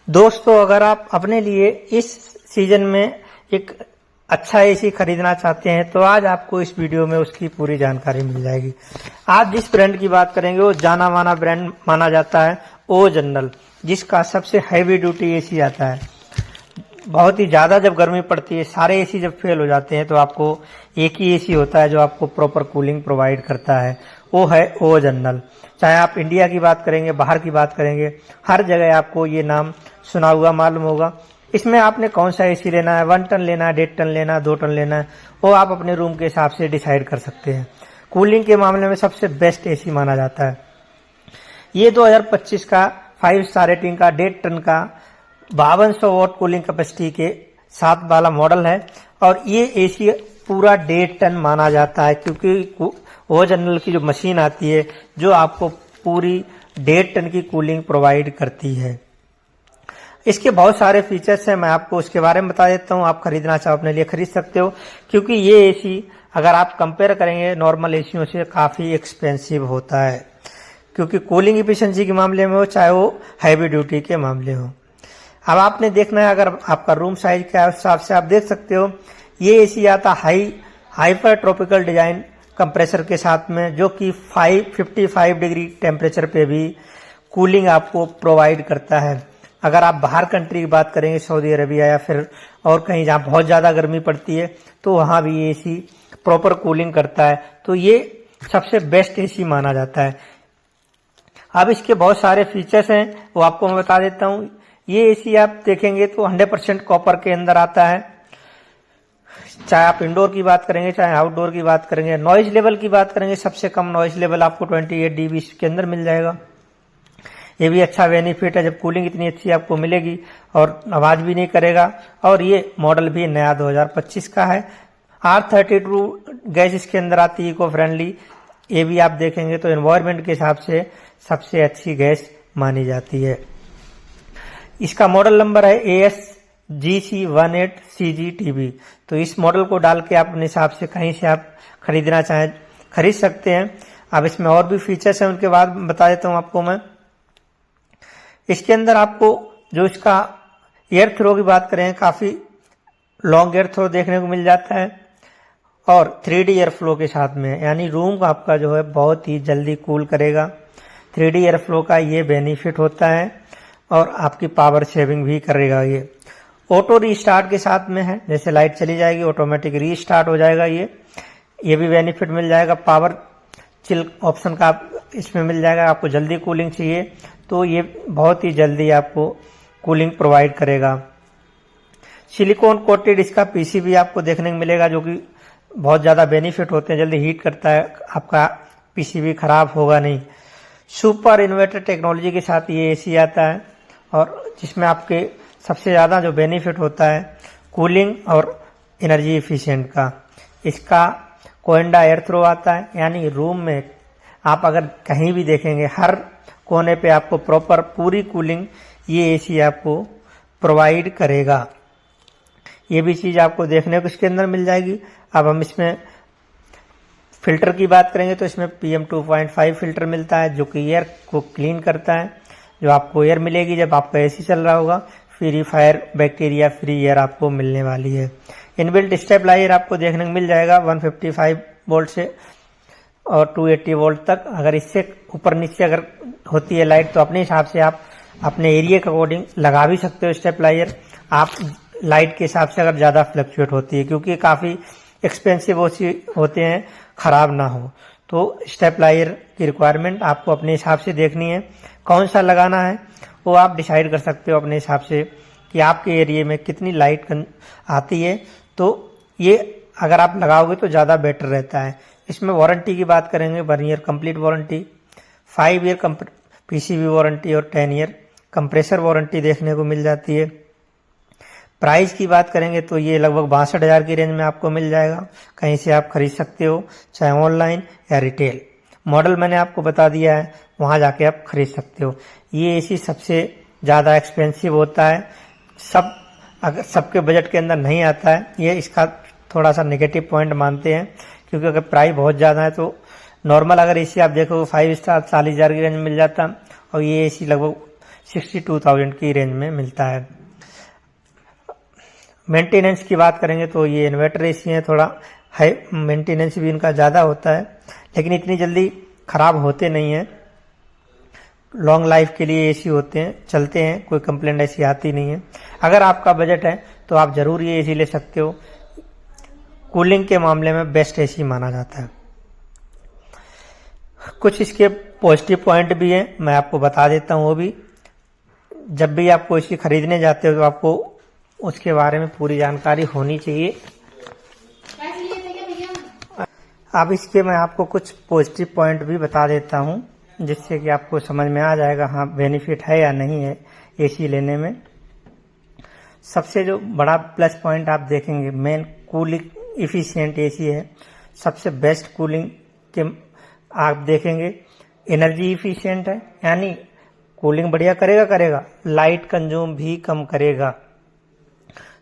दोस्तों, अगर आप अपने लिए इस सीजन में एक अच्छा एसी खरीदना चाहते हैं तो आज आपको इस वीडियो में उसकी पूरी जानकारी मिल जाएगी। आज जिस ब्रांड की बात करेंगे वो जाना माना ब्रांड माना जाता है ओ जनरल, जिसका सबसे हैवी ड्यूटी एसी आता है। बहुत ही ज़्यादा जब गर्मी पड़ती है, सारे एसी जब फेल हो जाते हैं तो आपको एक ही एसी होता है जो आपको प्रॉपर कूलिंग प्रोवाइड करता है, वो है ओ जनरल। चाहे आप इंडिया की बात करेंगे, बाहर की बात करेंगे, हर जगह आपको ये नाम सुना हुआ मालूम होगा। इसमें आपने कौन सा एसी लेना है, 1 टन लेना है, 1.5 टन लेना है, 2 टन लेना है, वो आप अपने रूम के हिसाब से डिसाइड कर सकते हैं। कूलिंग के मामले में सबसे बेस्ट एसी माना जाता है। ये 2025 का 5 स्टार रेटिंग का 1.5 टन का 5200 वॉट कूलिंग कैपेसिटी के साथ वाला मॉडल है और ये एसी पूरा 1.5 टन माना जाता है, क्योंकि ओ जनरल की जो मशीन आती है जो आपको पूरी 1.5 टन की कूलिंग प्रोवाइड करती है। इसके बहुत सारे फीचर्स हैं, मैं आपको उसके बारे में बता देता हूँ। आप खरीदना चाहो अपने लिए खरीद सकते हो, क्योंकि ये एसी अगर आप कंपेयर करेंगे नॉर्मल एसियों से काफ़ी एक्सपेंसिव होता है, क्योंकि कूलिंग इफिशिएंसी के मामले में हो चाहे वो हैवी ड्यूटी के मामले हो। अब आपने देखना है अगर आपका रूम साइज क्या है, उस हिसाब से आप देख सकते हो। ये एसी आता हाइपर ट्रॉपिकल डिजाइन कंप्रेसर के साथ में, जो कि 55 डिग्री टेम्परेचर पे भी कूलिंग आपको प्रोवाइड करता है। अगर आप बाहर कंट्री की बात करेंगे, सऊदी अरेबिया या फिर और कहीं जहाँ बहुत ज़्यादा गर्मी पड़ती है, तो वहाँ भी ये एसी प्रॉपर कूलिंग करता है, तो ये सबसे बेस्ट एसी माना जाता है। अब इसके बहुत सारे फीचर्स हैं, वो आपको मैं बता देता हूँ। ये एसी आप देखेंगे तो 100% कॉपर के अंदर आता है। चाहे आप इंडोर की बात करेंगे चाहे आउटडोर की बात करेंगे। नॉइज लेवल की बात करेंगे, सबसे कम नॉइज लेवल आपको 28 dB के अंदर मिल जाएगा। ये भी अच्छा बेनिफिट है जब कूलिंग इतनी अच्छी आपको मिलेगी और आवाज भी नहीं करेगा। और ये मॉडल भी नया 2025 का है। R32 गैस इसके अंदर आती है, इको फ्रेंडली। ये भी आप देखेंगे तो एनवायरनमेंट के हिसाब से सबसे अच्छी गैस मानी जाती है। इसका मॉडल नंबर है ASGC18CGTB। तो इस मॉडल को डाल के आप अपने हिसाब से कहीं से आप खरीदना चाहें खरीद सकते हैं। अब इसमें और भी फीचर्स हैं, उनके बाद बता देता हूं आपको मैं। इसके अंदर आपको जो इसका एयर थ्रो की बात करें, काफी लॉन्ग एयर थ्रो देखने को मिल जाता है और 3D एयर फ्लो के साथ में, यानी रूम आपका जो है बहुत ही जल्दी कूल करेगा। 3D एयर फ्लो का ये बेनिफिट होता है और आपकी पावर सेविंग भी करेगा। ये ऑटो रीस्टार्ट के साथ में है, जैसे लाइट चली जाएगी ऑटोमेटिक रीस्टार्ट हो जाएगा। ये भी बेनिफिट मिल जाएगा। पावर चिल ऑप्शन का इसमें मिल जाएगा। आपको जल्दी कूलिंग चाहिए तो ये बहुत ही जल्दी आपको कूलिंग प्रोवाइड करेगा। सिलिकॉन कोटेड इसका पीसीबी आपको देखने को मिलेगा, जो कि बहुत ज़्यादा बेनिफिट होते हैं, जल्दी हीट करता है, आपका पीसीबी खराब होगा नहीं। सुपर इन्वर्टर टेक्नोलॉजी के साथ ये एसी आता है और जिसमें आपके सबसे ज़्यादा जो बेनिफिट होता है कूलिंग और एनर्जी एफिशिएंट का। इसका कोएंडा एयर थ्रो आता है, यानी रूम में आप अगर कहीं भी देखेंगे हर कोने पे आपको प्रॉपर पूरी कूलिंग ये एसी आपको प्रोवाइड करेगा। ये भी चीज़ आपको देखने को इसके अंदर मिल जाएगी। अब हम इसमें फिल्टर की बात करेंगे तो इसमें PM2.5 फिल्टर मिलता है, जो कि एयर को क्लीन करता है। जो आपको एयर मिलेगी जब आपका एसी चल रहा होगा, free fire bacteria free air आपको मिलने वाली है। इनबिल्ट स्टेबलाइजर आपको देखने को मिल जाएगा 155 वोल्ट से और 280 वोल्ट तक। अगर इससे ऊपर नीचे अगर होती है लाइट तो अपने हिसाब से आप अपने एरिया के अकॉर्डिंग लगा भी सकते हो स्टेबलाइजर। आप लाइट के हिसाब से अगर ज़्यादा फ्लक्चुएट होती है, क्योंकि काफ़ी एक्सपेंसिव होते हैं, ख़राब ना हो, तो स्टेबलाइजर की रिक्वायरमेंट आपको अपने हिसाब से देखनी है। कौन सा लगाना है वो आप डिसाइड कर सकते हो अपने हिसाब से कि आपके एरिया में कितनी लाइट आती है, तो ये अगर आप लगाओगे तो ज़्यादा बेटर रहता है। इसमें वारंटी की बात करेंगे, 1 year complete warranty, 5 year PCB warranty और 10 ईयर कंप्रेसर वारंटी देखने को मिल जाती है। प्राइस की बात करेंगे तो ये लगभग 62,000 की रेंज में आपको मिल जाएगा। कहीं से आप खरीद सकते हो, चाहे ऑनलाइन या रिटेल। मॉडल मैंने आपको बता दिया है, वहाँ जाके आप खरीद सकते हो। ये एसी सबसे ज़्यादा एक्सपेंसिव होता है, अगर सबके बजट के अंदर नहीं आता है। ये इसका थोड़ा सा नेगेटिव पॉइंट मानते हैं, क्योंकि अगर प्राइस बहुत ज़्यादा है तो नॉर्मल अगर एसी आप देखो 5 स्टार 40,000 की रेंज में मिल जाता, और ये एसी लगभग 62,000 की रेंज में मिलता है। मेंटेनेंस की बात करेंगे तो ये इन्वर्टर एसी है, थोड़ा हाई मेंटेनेंस भी इनका ज़्यादा होता है, लेकिन इतनी जल्दी ख़राब होते नहीं हैं। लॉन्ग लाइफ के लिए एसी होते हैं, चलते हैं, कोई कंप्लेंट ऐसी आती नहीं है। अगर आपका बजट है तो आप ज़रूर ये एसी ले सकते हो। कूलिंग के मामले में बेस्ट एसी माना जाता है। कुछ इसके पॉजिटिव पॉइंट भी हैं, मैं आपको बता देता हूँ। वो भी जब भी आप कोई एसी खरीदने जाते हो तो आपको उसके बारे में पूरी जानकारी होनी चाहिए। अब इसके मैं आपको कुछ पॉजिटिव पॉइंट भी बता देता हूँ, जिससे कि आपको समझ में आ जाएगा हाँ बेनिफिट है या नहीं है एसी लेने में। सबसे जो बड़ा प्लस पॉइंट आप देखेंगे, मेन कूलिंग इफिशिएंट एसी है। सबसे बेस्ट कूलिंग के आप देखेंगे, एनर्जी इफिशिएंट है, यानी कूलिंग बढ़िया करेगा, लाइट कंज्यूम भी कम करेगा।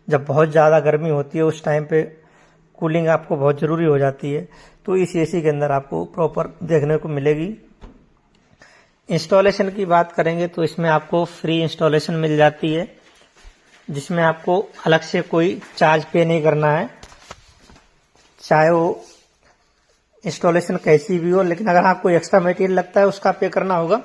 जब बहुत ज़्यादा गर्मी होती है उस टाइम पे कूलिंग आपको बहुत ज़रूरी हो जाती है, तो इस एसी के अंदर आपको प्रॉपर देखने को मिलेगी। इंस्टॉलेशन की बात करेंगे तो इसमें आपको फ्री इंस्टॉलेशन मिल जाती है, जिसमें आपको अलग से कोई चार्ज पे नहीं करना है, चाहे वो इंस्टॉलेशन कैसी भी हो। लेकिन अगर आपको एक्स्ट्रा मटेरियल लगता है उसका पे करना होगा।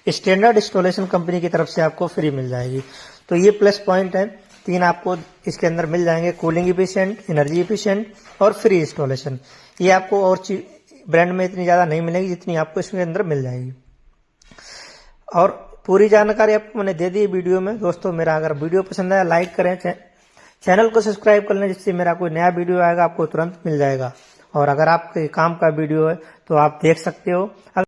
स्टैंडर्ड इंस्टॉलेशन कंपनी की तरफ से आपको फ्री मिल जाएगी। तो ये प्लस पॉइंट है, 3 आपको इसके अंदर मिल जाएंगे, कूलिंग इफिशिएंट, एनर्जी इफिशिएंट और फ्री इंस्टॉलेशन। ये आपको और ब्रांड में इतनी ज़्यादा नहीं मिलेगी जितनी आपको इसके अंदर मिल जाएगी। और पूरी जानकारी आपको मैंने दे दी वीडियो में। दोस्तों मेरा अगर वीडियो पसंद आया लाइक करें, चैनल को सब्सक्राइब कर लें, जिससे मेरा कोई नया वीडियो आएगा आपको तुरंत मिल जाएगा। और अगर आपके काम का वीडियो है तो आप देख सकते हो।